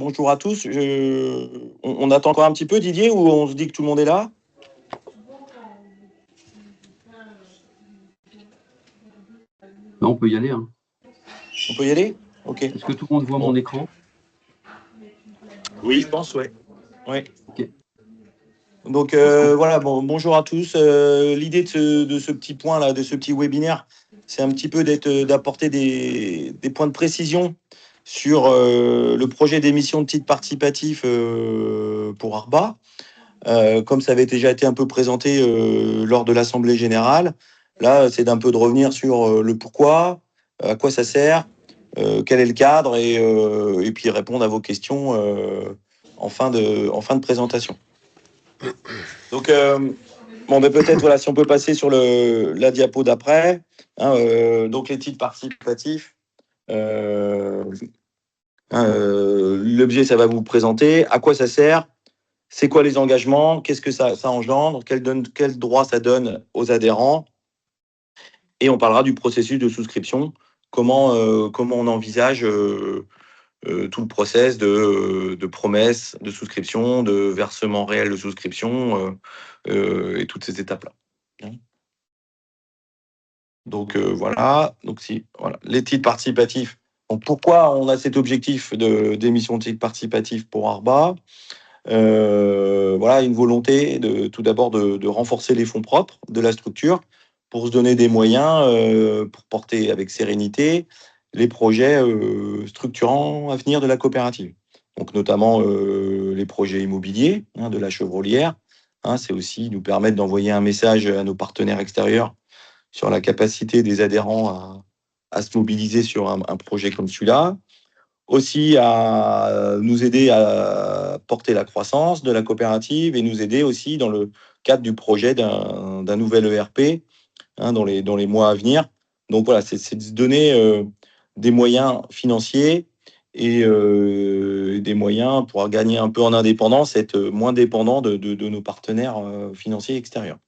Bonjour à tous. On attend encore un petit peu, Didier, ou on se dit que tout le monde est là? Non, on peut y aller, hein. On peut y aller? Ok. Est-ce que tout le monde voit mon Bon. écran? Oui, je pense, ouais. Ouais. Ok. Donc Est-ce qu'on... voilà, bonjour à tous. L'idée de ce petit point là, de ce petit webinaire, c'est un petit peu d'apporter des points de précision sur le projet d'émission de titres participatifs pour Arba. Comme ça avait déjà été un peu présenté lors de l'Assemblée générale, là, c'est d'un peu de revenir sur le pourquoi, à quoi ça sert, quel est le cadre, et puis répondre à vos questions en fin de présentation. Donc, peut-être, voilà, si on peut passer sur la diapo d'après, hein, donc les titres participatifs. L'objet, ça va vous présenter à quoi ça sert, c'est quoi les engagements, qu'est-ce que ça engendre, quel droit ça donne aux adhérents, et on parlera du processus de souscription, comment on envisage tout le process de promesse, de souscription, de versement réel de souscription, et toutes ces étapes-là. Donc voilà, voilà, les titres participatifs. Donc pourquoi on a cet objectif d'émission de titres participatifs pour Arba? Voilà, une volonté tout d'abord de renforcer les fonds propres de la structure pour se donner des moyens pour porter avec sérénité les projets structurants à venir de la coopérative. Donc notamment les projets immobiliers de la Chevrolière. C'est aussi nous permettre d'envoyer un message à nos partenaires extérieurs sur la capacité des adhérents à se mobiliser sur un projet comme celui-là. Aussi à nous aider à porter la croissance de la coopérative et nous aider aussi dans le cadre du projet d'un nouvel ERP dans les mois à venir. Donc voilà, c'est de se donner des moyens financiers et des moyens pour gagner un peu en indépendance, être moins dépendant de nos partenaires financiers extérieurs.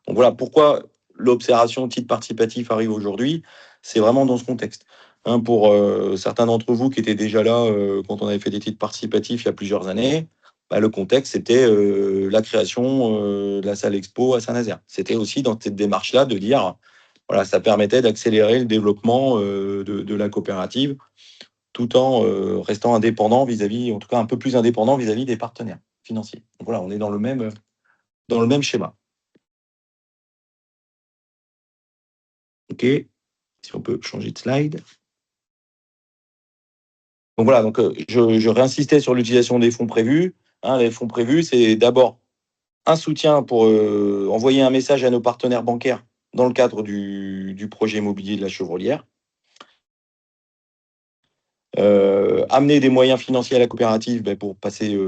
Donc voilà pourquoi l'observation titre participatif arrive aujourd'hui. C'est vraiment dans ce contexte. Pour certains d'entre vous qui étaient déjà là quand on avait fait des titres participatifs il y a plusieurs années, le contexte, c'était la création de la salle expo à Saint-Nazaire. C'était aussi dans cette démarche-là de dire, voilà, ça permettait d'accélérer le développement de la coopérative tout en restant indépendant vis-à-vis, en tout cas un peu plus indépendant vis-à-vis des partenaires financiers. Donc voilà, on est dans le même schéma. OK, si on peut changer de slide. Donc voilà, donc je réinsistais sur l'utilisation des fonds prévus. Les fonds prévus, c'est d'abord un soutien pour envoyer un message à nos partenaires bancaires dans le cadre du projet immobilier de la Chevrolière. Amener des moyens financiers à la coopérative pour passer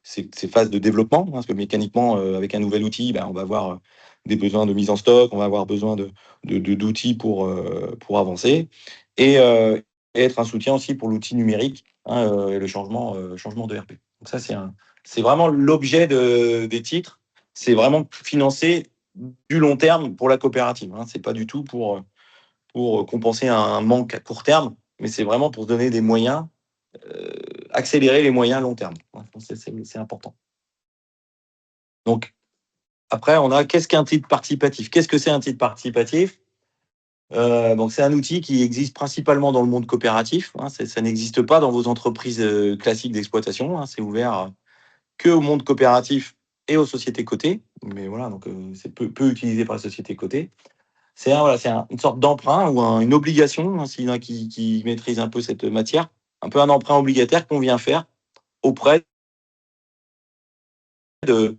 ces phases de développement, parce que mécaniquement, avec un nouvel outil, on va avoir des besoins de mise en stock, on va avoir besoin d'outils pour avancer, et être un soutien aussi pour l'outil numérique et le changement de RP. Donc ça, c'est vraiment l'objet des titres, c'est vraiment financer du long terme pour la coopérative. C'est pas du tout pour compenser un manque à court terme, mais c'est vraiment pour se donner des moyens, accélérer les moyens à long terme. C'est important. Donc, après, on a qu'est-ce qu'un titre participatif? Qu'est-ce que c'est un titre participatif? Donc, c'est un outil qui existe principalement dans le monde coopératif. Ça n'existe pas dans vos entreprises classiques d'exploitation. C'est ouvert que au monde coopératif et aux sociétés cotées. Mais voilà, donc c'est peu utilisé par les sociétés cotées. C'est une sorte d'emprunt ou une obligation, s'il y en a qui maîtrisent un peu cette matière, un peu un emprunt obligataire qu'on vient faire auprès de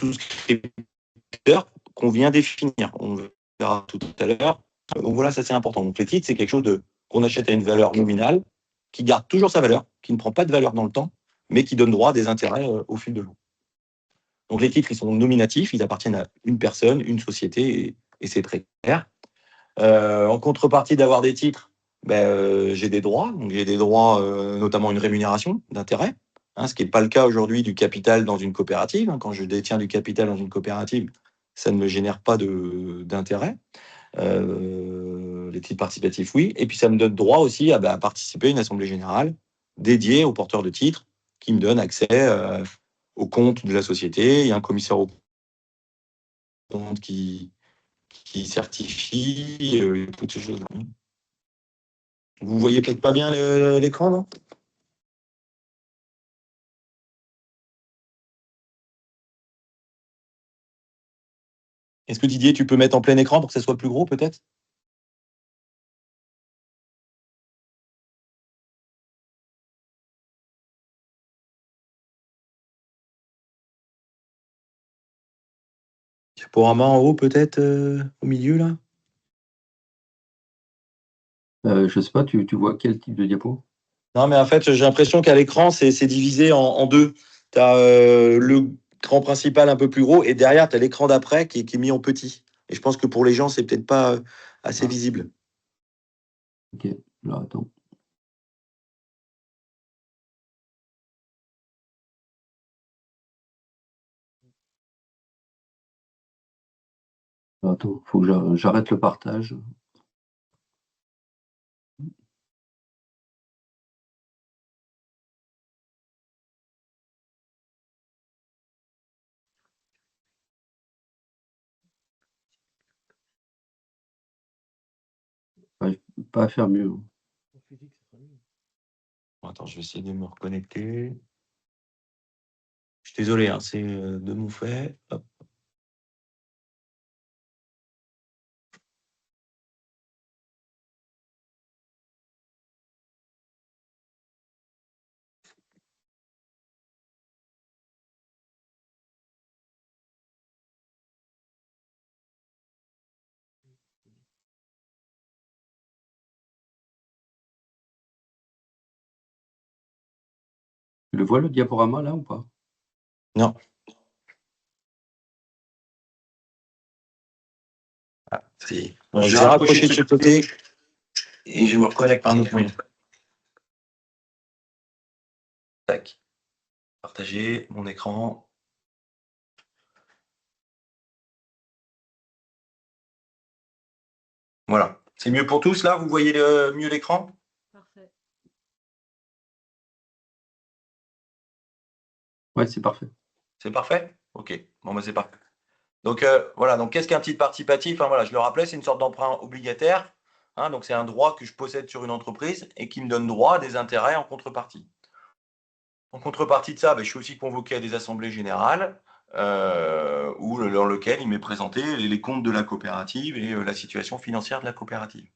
souscripteurs qu'on vient définir. On verra tout à l'heure. Donc voilà, ça c'est important. Donc les titres, c'est quelque chose qu'on achète à une valeur nominale, qui garde toujours sa valeur, qui ne prend pas de valeur dans le temps, mais qui donne droit à des intérêts au fil de l'eau. Donc les titres, ils sont nominatifs, ils appartiennent à une personne, une société, et c'est très clair. En contrepartie d'avoir des titres, j'ai des droits. Donc j'ai des droits, notamment une rémunération d'intérêt, ce qui n'est pas le cas aujourd'hui du capital dans une coopérative. Quand je détiens du capital dans une coopérative, ça ne me génère pas d'intérêt. Les titres participatifs, oui. Et puis ça me donne droit aussi à participer à une assemblée générale dédié aux porteurs de titres qui me donne accès au compte de la société. Il y a un commissaire au compte qui certifie toutes ces choses. Vous voyez peut-être pas bien l'écran, non? Est-ce que Didier, tu peux mettre en plein écran pour que ça soit plus gros, peut-être? Diaporama en haut, peut-être, au milieu, là? Je sais pas, tu vois quel type de diapo? Non, mais en fait, j'ai l'impression qu'à l'écran, c'est divisé en deux. Tu as l'écran principal un peu plus gros et derrière, tu as l'écran d'après qui est mis en petit. Et je pense que pour les gens, c'est peut-être pas assez visible. Ok, alors attends. Alors, attends, faut que j'arrête le partage. J'arrive pas à faire mieux. Attends, je vais essayer de me reconnecter. Je suis désolé, hein, c'est de mon fait. Hop. Tu le vois le diaporama là ou pas? Non. Ah, si. Bon, je vais rapprocher de ce côté et je me reconnecte par un autre moyen. Tac. Partager mon écran. Voilà. C'est mieux pour tous là? Vous voyez mieux l'écran? Parfait. Ouais, c'est parfait. C'est parfait? Ok. Bon, bah, c'est parfait. Donc voilà, donc qu'est-ce qu'un titre participatif? Hein, voilà, je le rappelais, c'est une sorte d'emprunt obligataire. Hein, donc c'est un droit que je possède sur une entreprise et qui me donne droit à des intérêts en contrepartie. En contrepartie de ça, je suis aussi convoqué à des assemblées générales dans lesquelles il m'est présenté les comptes de la coopérative et la situation financière de la coopérative.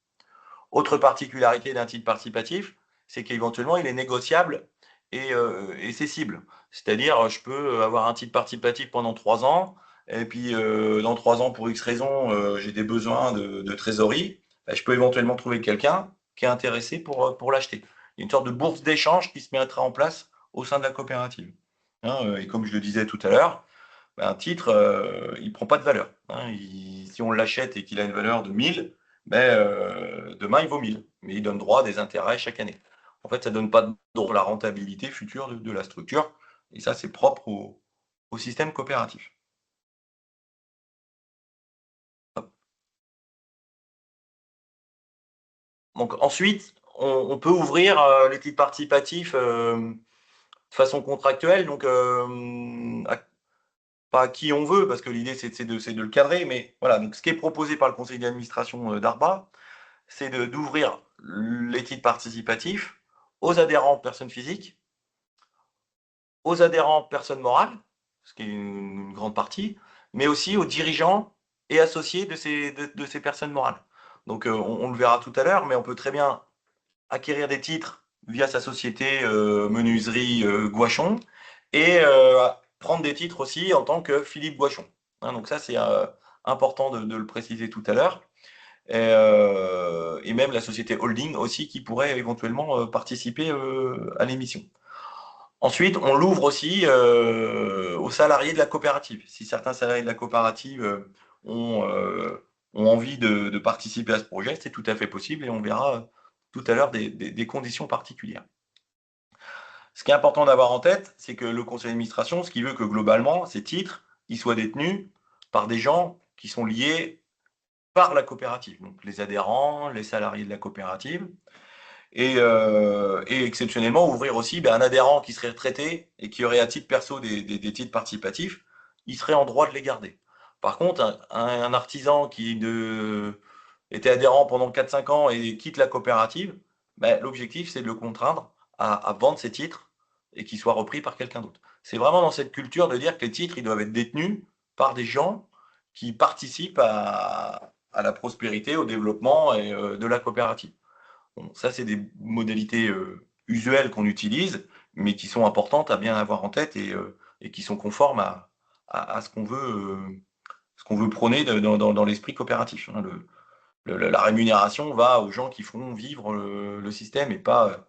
Autre particularité d'un titre participatif, c'est qu'éventuellement il est négociable et cessible. C'est-à-dire, je peux avoir un titre participatif pendant 3 ans, et puis dans 3 ans, pour X raison, j'ai des besoins de trésorerie, je peux éventuellement trouver quelqu'un qui est intéressé pour l'acheter. Il y a une sorte de bourse d'échange qui se mettra en place au sein de la coopérative. Hein, et comme je le disais tout à l'heure, un titre, il ne prend pas de valeur. Hein. Si on l'achète et qu'il a une valeur de 1000, demain, il vaut 1000. Mais il donne droit à des intérêts chaque année. En fait, ça ne donne pas de la rentabilité future de la structure. Et ça, c'est propre au système coopératif. Hop. Donc, ensuite, on peut ouvrir les titres participatifs de façon contractuelle. Donc, pas à qui on veut, parce que l'idée, c'est de le cadrer. Mais voilà, donc, ce qui est proposé par le conseil d'administration d'Arba, c'est d'ouvrir les titres participatifs aux adhérents personnes physiques, aux adhérents personnes morales, ce qui est une grande partie, mais aussi aux dirigeants et associés de ces personnes morales. Donc on le verra tout à l'heure, mais on peut très bien acquérir des titres via sa société menuiserie Gouachon et prendre des titres aussi en tant que Philippe Gouachon. Hein, donc ça, c'est important de le préciser tout à l'heure. Et même la société holding aussi qui pourrait éventuellement participer à l'émission. Ensuite, on l'ouvre aussi aux salariés de la coopérative. Si certains salariés de la coopérative ont envie de participer à ce projet, c'est tout à fait possible et on verra tout à l'heure des conditions particulières. Ce qui est important d'avoir en tête, c'est que le conseil d'administration, ce qui veut que globalement, ces titres, ils soient détenus par des gens qui sont liés par la coopérative, donc les adhérents, les salariés de la coopérative. et exceptionnellement ouvrir aussi un adhérent qui serait retraité et qui aurait à titre perso des titres participatifs, il serait en droit de les garder. Par contre, un artisan qui était adhérent pendant 4-5 ans et quitte la coopérative, l'objectif c'est de le contraindre à vendre ses titres et qu'ils soient repris par quelqu'un d'autre. C'est vraiment dans cette culture de dire que les titres ils doivent être détenus par des gens qui participent à la prospérité, au développement de la coopérative. Bon, ça, c'est des modalités usuelles qu'on utilise, mais qui sont importantes à bien avoir en tête et qui sont conformes à ce qu'on veut prôner dans l'esprit coopératif. Hein. La rémunération va aux gens qui font vivre le système et pas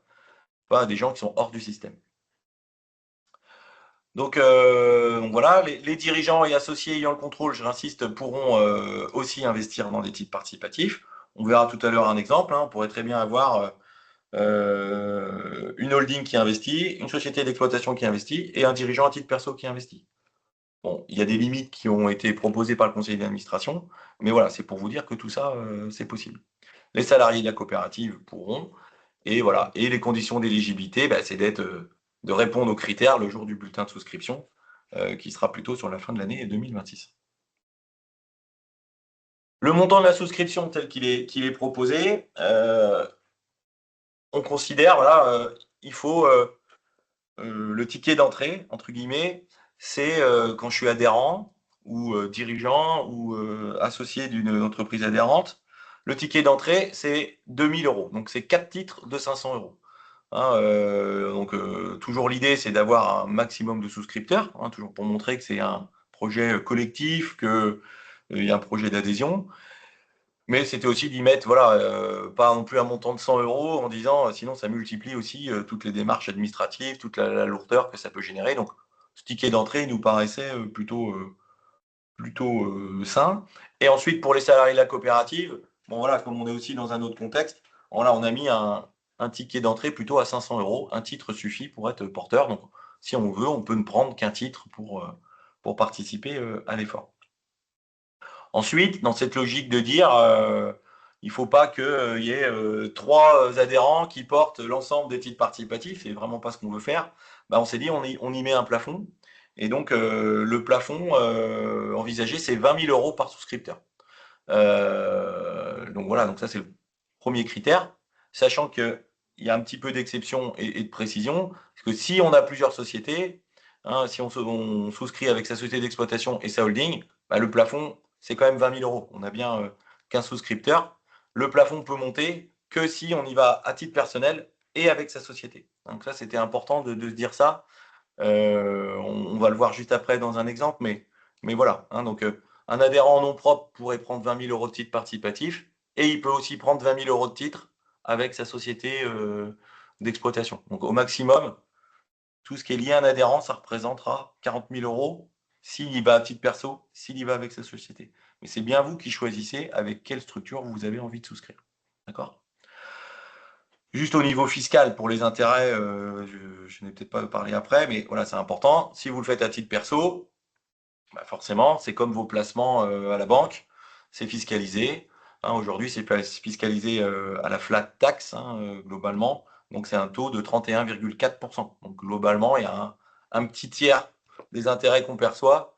à des gens qui sont hors du système. Donc voilà, les dirigeants et associés ayant le contrôle, je l'insiste, pourront aussi investir dans des titres participatifs. On verra tout à l'heure un exemple. Hein. On pourrait très bien avoir une holding qui investit, une société d'exploitation qui investit et un dirigeant à titre perso qui investit. Bon, il y a des limites qui ont été proposées par le conseil d'administration, mais voilà, c'est pour vous dire que tout ça, c'est possible. Les salariés de la coopérative pourront, et voilà. Et les conditions d'éligibilité, c'est de répondre aux critères le jour du bulletin de souscription, qui sera plutôt sur la fin de l'année 2026. Le montant de la souscription tel qu'il est proposé, on considère, voilà, il faut le ticket d'entrée, entre guillemets, c'est quand je suis adhérent ou dirigeant ou associé d'une entreprise adhérente. Le ticket d'entrée, c'est 2000 euros. Donc, c'est 4 titres de 500 euros. Hein, toujours l'idée, c'est d'avoir un maximum de souscripteurs, hein, toujours pour montrer que c'est un projet collectif, qu'il y a un projet d'adhésion. Mais c'était aussi d'y mettre, voilà, pas non plus un montant de 100 euros en disant, sinon ça multiplie aussi toutes les démarches administratives, toute la lourdeur que ça peut générer. Donc, ce ticket d'entrée nous paraissait plutôt sain. Et ensuite, pour les salariés de la coopérative, bon voilà, comme on est aussi dans un autre contexte, voilà, on a mis un ticket d'entrée plutôt à 500 euros. Un titre suffit pour être porteur. Donc, si on veut, on peut ne prendre qu'un titre pour participer à l'effort. Ensuite, dans cette logique de dire, il ne faut pas qu'il y ait 3 adhérents qui portent l'ensemble des titres participatifs, c'est vraiment pas ce qu'on veut faire. On s'est dit, on y met un plafond. Et donc, le plafond envisagé, c'est 20 000 euros par souscripteur. Donc voilà, donc ça c'est le premier critère, sachant qu'il y a un petit peu d'exception et de précision, parce que si on a plusieurs sociétés, hein, si on souscrit avec sa société d'exploitation et sa holding, le plafond c'est quand même 20 000 euros. On a bien 15 souscripteurs. Le plafond peut monter que si on y va à titre personnel et avec sa société. Donc ça c'était important de se dire ça. On va le voir juste après dans un exemple, mais voilà. Hein, donc un adhérent en nom propre pourrait prendre 20 000 euros de titre participatif et il peut aussi prendre 20 000 euros de titre avec sa société d'exploitation. Donc au maximum, tout ce qui est lié à un adhérent, ça représentera 40 000 euros s'il y va à titre perso, s'il y va avec sa société. Mais c'est bien vous qui choisissez avec quelle structure vous avez envie de souscrire. D'accord ? Juste au niveau fiscal, pour les intérêts, je n'ai peut-être pas parlé après, mais voilà, c'est important. Si vous le faites à titre perso, forcément, c'est comme vos placements à la banque, c'est fiscalisé. Hein, aujourd'hui, c'est fiscalisé à la flat tax, hein, globalement. Donc, c'est un taux de 31,4%. Donc, globalement, il y a un petit tiers des intérêts qu'on perçoit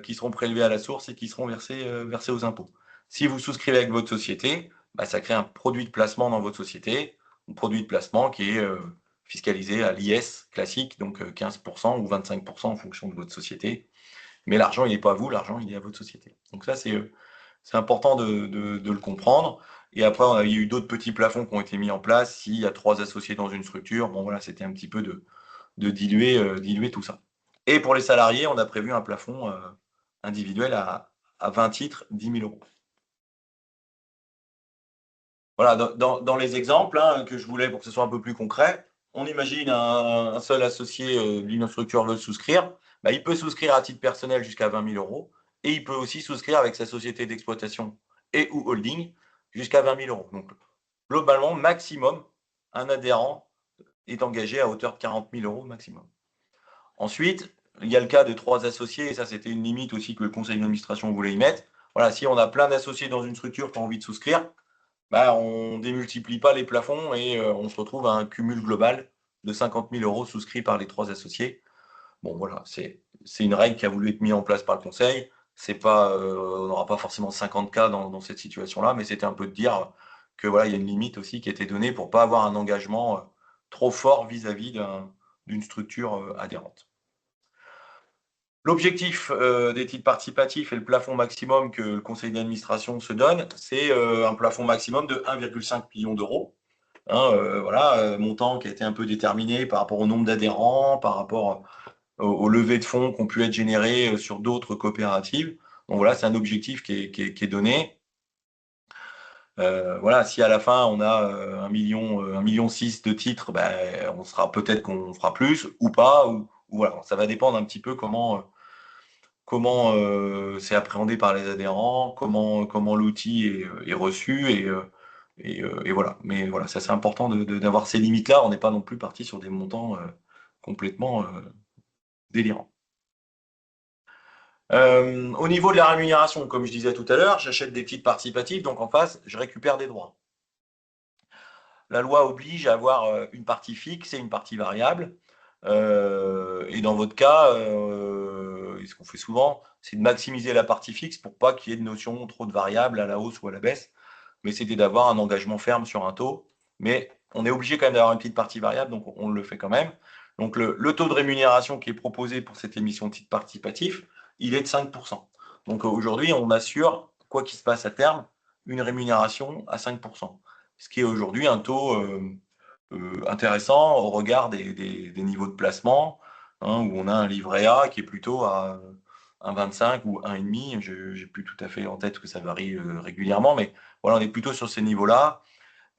qui seront prélevés à la source et qui seront versés aux impôts. Si vous souscrivez avec votre société, ça crée un produit de placement dans votre société, un produit de placement qui est fiscalisé à l'IS classique, donc 15% ou 25% en fonction de votre société. Mais l'argent, il n'est pas à vous, l'argent, il est à votre société. Donc ça, c'est important de le comprendre. Et après, il y a eu d'autres petits plafonds qui ont été mis en place. S'il y a 3 associés dans une structure, bon voilà, c'était un petit peu de diluer tout ça. Et pour les salariés, on a prévu un plafond individuel à 20 titres, 10 000 euros. Voilà, dans les exemples que je voulais pour que ce soit un peu plus concret, on imagine un seul associé d'une structure veut souscrire. Il peut souscrire à titre personnel jusqu'à 20 000 euros et il peut aussi souscrire avec sa société d'exploitation et ou holding jusqu'à 20 000 euros. Donc, globalement, maximum, un adhérent est engagé à hauteur de 40 000 euros maximum. Ensuite, il y a le cas de 3 associés, et ça c'était une limite aussi que le conseil d'administration voulait y mettre. Voilà, si on a plein d'associés dans une structure qui ont envie de souscrire, On ne démultiplie pas les plafonds et on se retrouve à un cumul global de 50 000 euros souscrits par les 3 associés. Bon, voilà, c'est une règle qui a voulu être mise en place par le conseil. C'est pas, on n'aura pas forcément 50 cas dans cette situation-là, mais c'était un peu de dire que voilà, il y a une limite aussi qui a été donnée pour pas avoir un engagement trop fort vis-à-vis d'une structure adhérente. L'objectif des titres participatifs et le plafond maximum que le conseil d'administration se donne, c'est un plafond maximum de 1,5 million d'euros. Hein, voilà, montant qui a été un peu déterminé par rapport au nombre d'adhérents, par rapport aux levées de fonds qui ont pu être générées sur d'autres coopératives. Donc voilà, c'est un objectif qui est donné. Voilà, si à la fin on a 1 million 6 de titres, on sera peut-être qu'on fera plus ou pas, ou voilà, ça va dépendre un petit peu comment c'est appréhendé par les adhérents, comment l'outil est reçu et voilà. Mais voilà, ça c'est important d'avoir ces limites-là. On n'est pas non plus parti sur des montants complètement délirants. Au niveau de la rémunération, comme je disais tout à l'heure, j'achète des titres participatifs, donc en face, je récupère des droits. La loi oblige à avoir une partie fixe et une partie variable. Et dans votre cas, et ce qu'on fait souvent, c'est de maximiser la partie fixe pour pas qu'il y ait de notion trop de variables à la hausse ou à la baisse. Mais c'était d'avoir un engagement ferme sur un taux. Mais on est obligé quand même d'avoir une petite partie variable, donc on le fait quand même. Donc le taux de rémunération qui est proposé pour cette émission de titre participatif, il est de 5%. Donc aujourd'hui, on assure, quoi qu'il se passe à terme, une rémunération à 5%. Ce qui est aujourd'hui un taux intéressant au regard des niveaux de placement, hein, où on a un livret A qui est plutôt à 1,25 ou 1,5. Je n'ai plus tout à fait en tête que ça varie régulièrement, mais voilà, on est plutôt sur ces niveaux-là.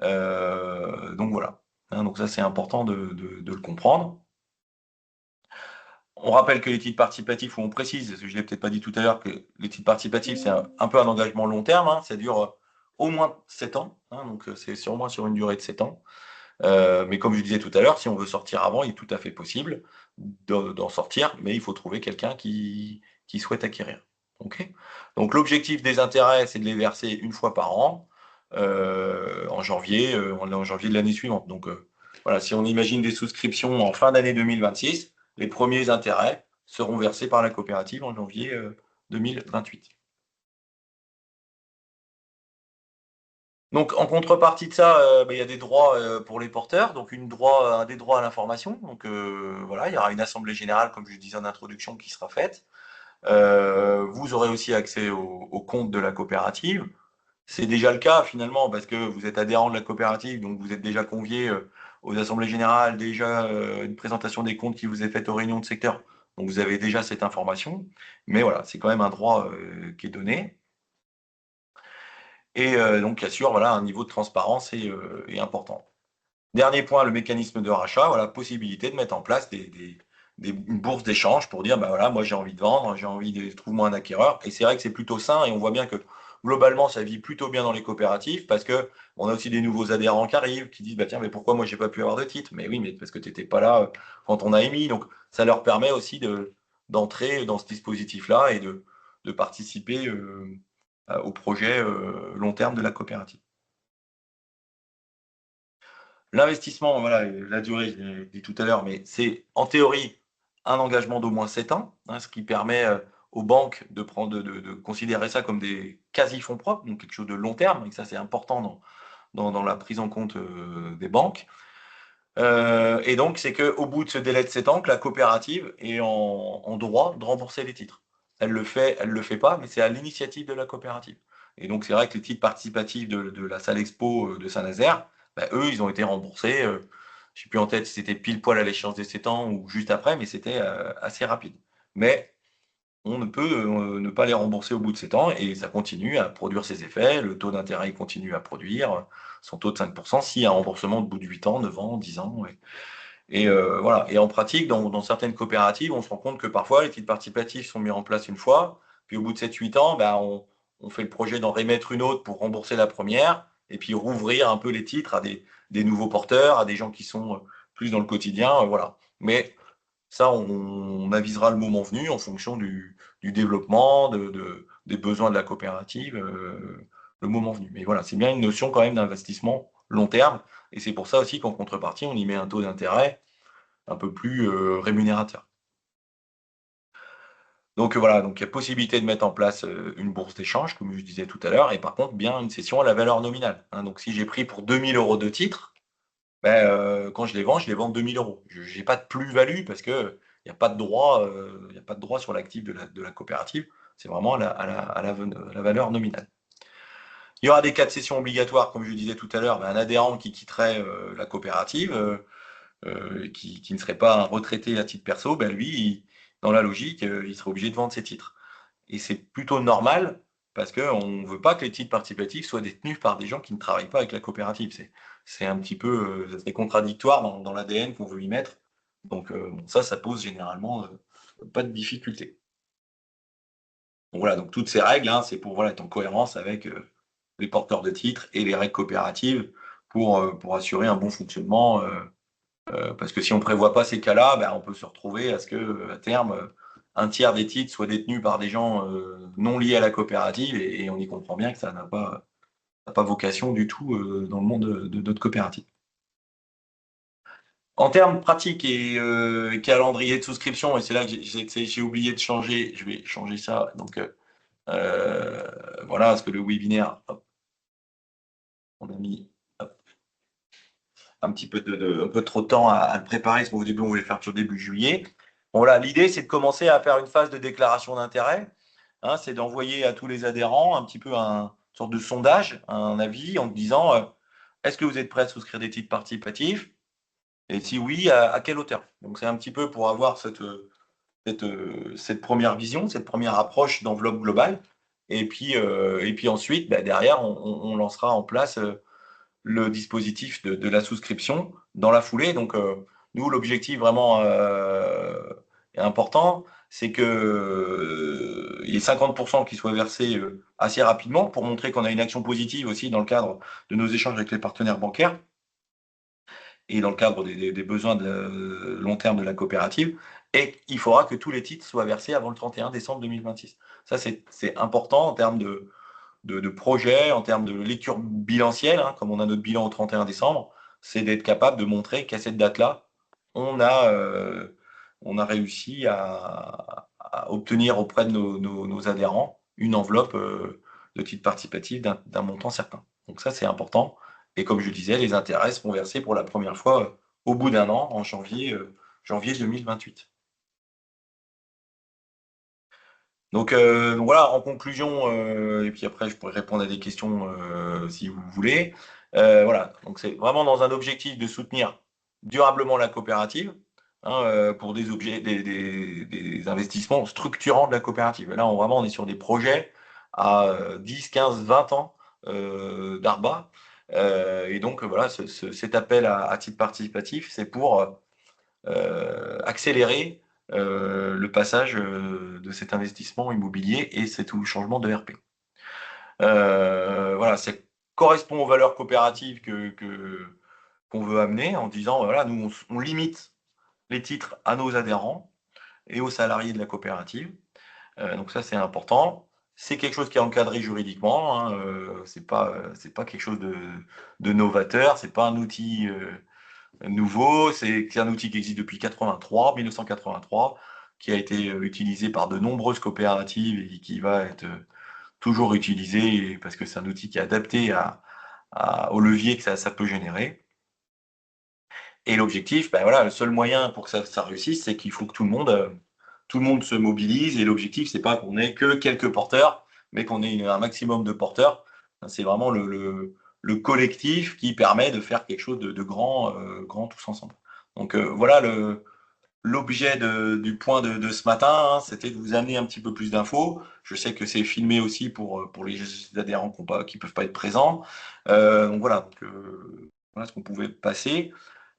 Donc voilà. Hein, donc ça, c'est important de le comprendre. On rappelle que les titres participatifs, ou on précise, parce que je ne l'ai peut-être pas dit tout à l'heure, que les titres participatifs, c'est un peu un engagement long terme. Hein, ça dure au moins 7 ans. Hein, donc c'est au moins sur une durée de 7 ans. Mais comme je disais tout à l'heure, si on veut sortir avant, il est tout à fait possible d'en sortir, mais il faut trouver quelqu'un qui souhaite acquérir. Okay. Donc l'objectif des intérêts, c'est de les verser une fois par an, en janvier de l'année suivante. Donc voilà, si on imagine des souscriptions en fin d'année 2026, les premiers intérêts seront versés par la coopérative en janvier 2028. Donc, en contrepartie de ça, il y a des droits pour les porteurs, donc des droits à l'information. Donc, voilà, il y aura une assemblée générale, comme je disais en introduction, qui sera faite. Vous aurez aussi accès au compte de la coopérative. C'est déjà le cas finalement, parce que vous êtes adhérent de la coopérative, donc vous êtes déjà convié aux assemblées générales, déjà une présentation des comptes qui vous est faite aux réunions de secteur. Donc, vous avez déjà cette information. Mais voilà, c'est quand même un droit qui est donné. Et donc, qui assure voilà, un niveau de transparence est important. Dernier point, le mécanisme de rachat, voilà, possibilité de mettre en place une bourse d'échange pour dire, voilà, moi j'ai envie de vendre, j'ai envie de trouver un acquéreur. Et c'est vrai que c'est plutôt sain et on voit bien que globalement ça vit plutôt bien dans les coopératives parce que on a aussi des nouveaux adhérents qui arrivent, qui disent, tiens, mais pourquoi moi j'ai pas pu avoir de titre? Mais oui, mais parce que tu n'étais pas là quand on a émis. Donc ça leur permet aussi d'entrer dans ce dispositif-là et de participer au projet long terme de la coopérative. L'investissement, voilà, la durée, je l'ai dit tout à l'heure, mais c'est en théorie un engagement d'au moins 7 ans, hein, ce qui permet aux banques de considérer ça comme des quasi-fonds propres, donc quelque chose de long terme, et ça c'est important dans la prise en compte des banques. Et donc c'est qu'au bout de ce délai de 7 ans, que la coopérative est en droit de rembourser les titres. Elle le fait pas, mais c'est à l'initiative de la coopérative. Et donc c'est vrai que les titres participatifs de la salle expo de Saint-Nazaire, eux, ils ont été remboursés. Je ne sais plus en tête si c'était pile poil à l'échéance des 7 ans ou juste après, mais c'était assez rapide. Mais on ne peut ne pas les rembourser au bout de 7 ans et ça continue à produire ses effets. Le taux d'intérêt continue à produire son taux de 5% s'il y a un remboursement au bout de 8 ans, 9 ans, 10 ans. Et voilà. Et en pratique, dans certaines coopératives, on se rend compte que parfois, les titres participatifs sont mis en place une fois, puis au bout de 7-8 ans, on fait le projet d'en remettre une autre pour rembourser la première, et puis rouvrir un peu les titres à des nouveaux porteurs, à des gens qui sont plus dans le quotidien. Voilà. Mais ça, on avisera le moment venu en fonction du développement, des besoins de la coopérative. le moment venu. Mais voilà, c'est bien une notion quand même d'investissement long terme. Et c'est pour ça aussi qu'en contrepartie, on y met un taux d'intérêt un peu plus rémunérateur. Donc voilà, donc il y a possibilité de mettre en place une bourse d'échange, comme je disais tout à l'heure, et par contre, bien une cession à la valeur nominale. Hein. Donc si j'ai pris pour 2000 euros de titres, ben, quand je les vends 2000 euros. Je n'ai pas de plus-value parce qu'il n'y a pas de droit, y a pas de droit sur l'actif de la coopérative. C'est vraiment à la valeur nominale. Il y aura des cas de cession obligatoires, comme je le disais tout à l'heure, ben, un adhérent qui quitterait la coopérative, qui ne serait pas un retraité à titre perso, ben, lui, dans la logique, il serait obligé de vendre ses titres. Et c'est plutôt normal parce qu'on ne veut pas que les titres participatifs soient détenus par des gens qui ne travaillent pas avec la coopérative. C'est un petit peu ça serait contradictoire dans l'ADN qu'on veut y mettre. Donc bon, ça pose généralement pas de difficulté. Donc voilà, donc toutes ces règles, hein, c'est pour voilà, être en cohérence avec les porteurs de titres et les règles coopératives pour assurer un bon fonctionnement. Parce que si on ne prévoit pas ces cas-là, ben, on peut se retrouver à ce que, à terme, un tiers des titres soient détenus par des gens non liés à la coopérative et on y comprend bien que ça n'a pas vocation du tout dans le monde de notre coopérative. En termes pratiques et calendrier de souscription, et c'est là que j'ai oublié de changer, je vais changer ça. Donc voilà, parce que le webinaire, hop, on a mis hop, un petit peu un peu trop de temps à le préparer, parce qu'au début, on voulait le faire sur début juillet. Bon, voilà, l'idée, c'est de commencer à faire une phase de déclaration d'intérêt. Hein, c'est d'envoyer à tous les adhérents un petit peu une sorte de sondage, un avis, en disant est-ce que vous êtes prêts à souscrire des titres participatifs? Et si oui, à quelle hauteur? Donc, c'est un petit peu pour avoir cette première vision, cette première approche d'enveloppe globale. Et puis ensuite, bah, derrière, on lancera en place le dispositif de la souscription dans la foulée. Donc, nous, l'objectif vraiment important, c'est qu'il y ait 50% qui soient versés assez rapidement pour montrer qu'on a une action positive aussi dans le cadre de nos échanges avec les partenaires bancaires et dans le cadre des besoins de long terme de la coopérative. Et il faudra que tous les titres soient versés avant le 31 décembre 2026. Ça, c'est important en termes de projet, en termes de lecture bilancielle, hein, comme on a notre bilan au 31 décembre, c'est d'être capable de montrer qu'à cette date-là, on a, euh, on a réussi à obtenir auprès de nos adhérents une enveloppe de titres participatifs d'un montant certain. Donc ça, c'est important. Et comme je disais, les intérêts seront versés pour la première fois au bout d'un an, en janvier 2028. Donc voilà, en conclusion, et puis après je pourrais répondre à des questions si vous voulez. Voilà, donc c'est vraiment dans un objectif de soutenir durablement la coopérative hein, pour des objets, des investissements structurants de la coopérative. Là, vraiment, on est sur des projets à 10, 15, 20 ans d'Arba. Et donc voilà, cet appel à titre participatif, c'est pour accélérer le passage de cet investissement immobilier et c'est tout le changement de RP. Voilà, ça correspond aux valeurs coopératives qu'on veut amener en disant, voilà, nous, on limite les titres à nos adhérents et aux salariés de la coopérative. Donc ça, c'est important. C'est quelque chose qui est encadré juridiquement. Hein, c'est pas quelque chose de novateur. C'est pas un outil nouveau. C'est un outil qui existe depuis 1983, qui a été utilisé par de nombreuses coopératives et qui va être toujours utilisé parce que c'est un outil qui est adapté au levier que ça peut générer. Et l'objectif, ben voilà, le seul moyen pour que ça réussisse, c'est qu'il faut que tout le monde se mobilise. Et l'objectif, c'est pas qu'on ait que quelques porteurs, mais qu'on ait un maximum de porteurs. C'est vraiment le collectif qui permet de faire quelque chose de grand tous ensemble. Donc voilà l'objet du point de ce matin, hein, c'était de vous amener un petit peu plus d'infos. Je sais que c'est filmé aussi pour les adhérents qui ne peuvent pas être présents. Donc voilà ce qu'on pouvait passer.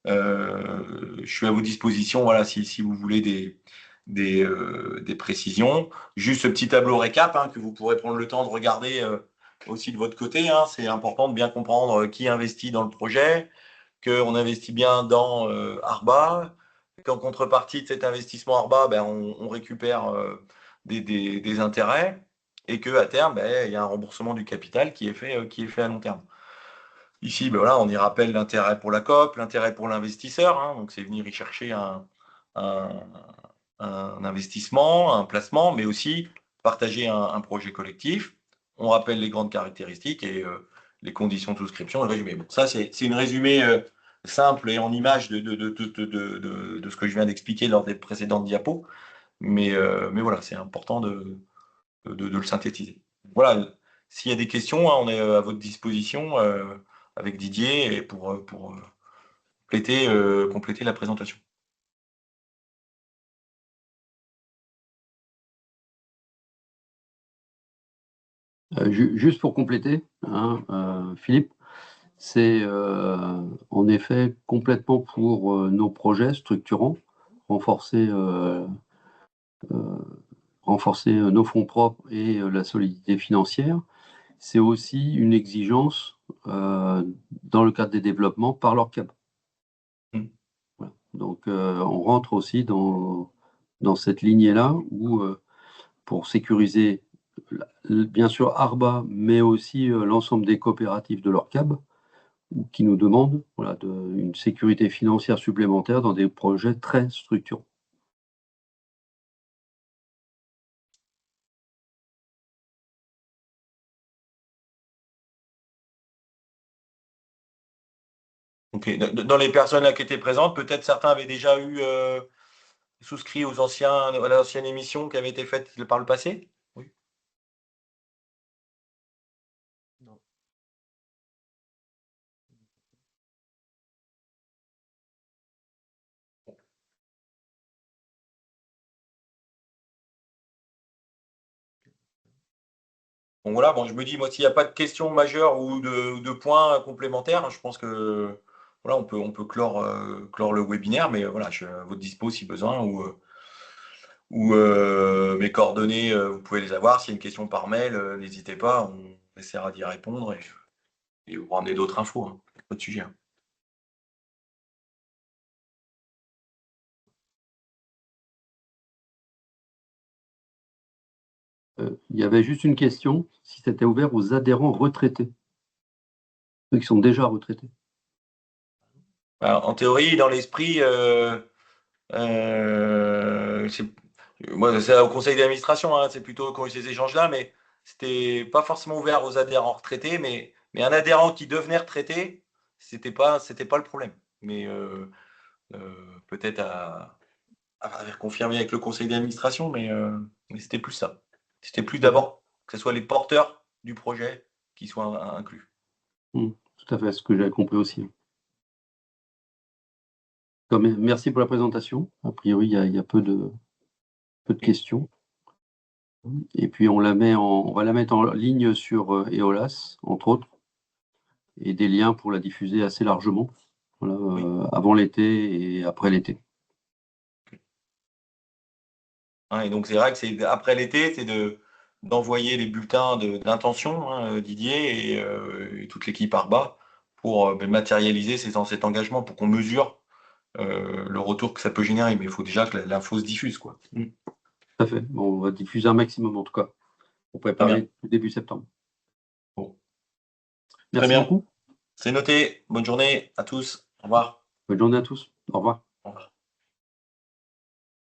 Je suis à vos dispositions, voilà, si vous voulez des précisions. Juste ce petit tableau récap hein, que vous pourrez prendre le temps de regarder aussi de votre côté. Hein. C'est important de bien comprendre qui investit dans le projet, qu'on investit bien dans Arba, qu'en contrepartie de cet investissement Arba, ben, on récupère des intérêts et qu'à terme, il y a un remboursement du capital qui est fait à long terme. Ici, voilà, on y rappelle l'intérêt pour la COP, l'intérêt pour l'investisseur, hein, donc c'est venir y chercher un, un investissement, un placement, mais aussi partager un projet collectif. On rappelle les grandes caractéristiques et les conditions de souscription, le résumé. Bon, ça, c'est une résumé simple et en image de ce que je viens d'expliquer lors des précédentes diapos. Mais voilà, c'est important de le synthétiser. Voilà, s'il y a des questions, hein, on est à votre disposition avec Didier et pour compléter la présentation. Juste pour compléter, hein, Philippe, c'est en effet complètement pour nos projets structurants, renforcer, nos fonds propres et la solidité financière. C'est aussi une exigence dans le cadre des développements par leur CAB. Voilà. Donc on rentre aussi dans cette lignée-là où pour sécuriser bien sûr Arba, mais aussi l'ensemble des coopératives de leur CAB, qui nous demandent voilà, une sécurité financière supplémentaire dans des projets très structurants. Ok. Dans les personnes là qui étaient présentes, peut-être certains avaient déjà eu souscrit à l'ancienne émission qui avait été faite par le passé? Oui. Non. Bon voilà, bon, je me dis, moi, s'il n'y a pas de questions majeures ou de points complémentaires, je pense que voilà, on peut clore le webinaire, mais voilà, je suis à votre dispo si besoin, ou mes coordonnées, vous pouvez les avoir. S'il y a une question par mail, n'hésitez pas, on essaiera d'y répondre et vous ramener d'autres infos, hein, pas de sujet. Hein. Il y avait juste une question, si c'était ouvert aux adhérents retraités, ceux qui sont déjà retraités. Alors, en théorie, dans l'esprit, moi, c'est au conseil d'administration, hein, c'est plutôt quand ces échanges-là, mais c'était pas forcément ouvert aux adhérents retraités, mais un adhérent qui devenait retraité, c'était pas le problème. Mais peut-être à confirmer avec le conseil d'administration, mais c'était plus ça. C'était plus d'abord que ce soit les porteurs du projet qui soient inclus. Tout à fait, ce que j'avais compris aussi. Merci pour la présentation. A priori, il y a peu de questions. Et puis on va la mettre en ligne sur Eolas, entre autres, et des liens pour la diffuser assez largement, voilà, avant l'été et après l'été. Hein, et donc c'est vrai que c'est après l'été, c'est d'envoyer les bulletins d'intention, hein, Didier et toute l'équipe Arba pour matérialiser cet engagement, pour qu'on mesure le retour que ça peut générer. Mais il faut déjà que l'info se diffuse, quoi. Tout à fait. Bon, on va diffuser un maximum en tout cas, pour Très bien. préparer le début septembre. Bon. Très Merci bien. beaucoup. C'est noté. Bonne journée à tous. Au revoir. Bonne journée à tous. Au revoir. Au revoir.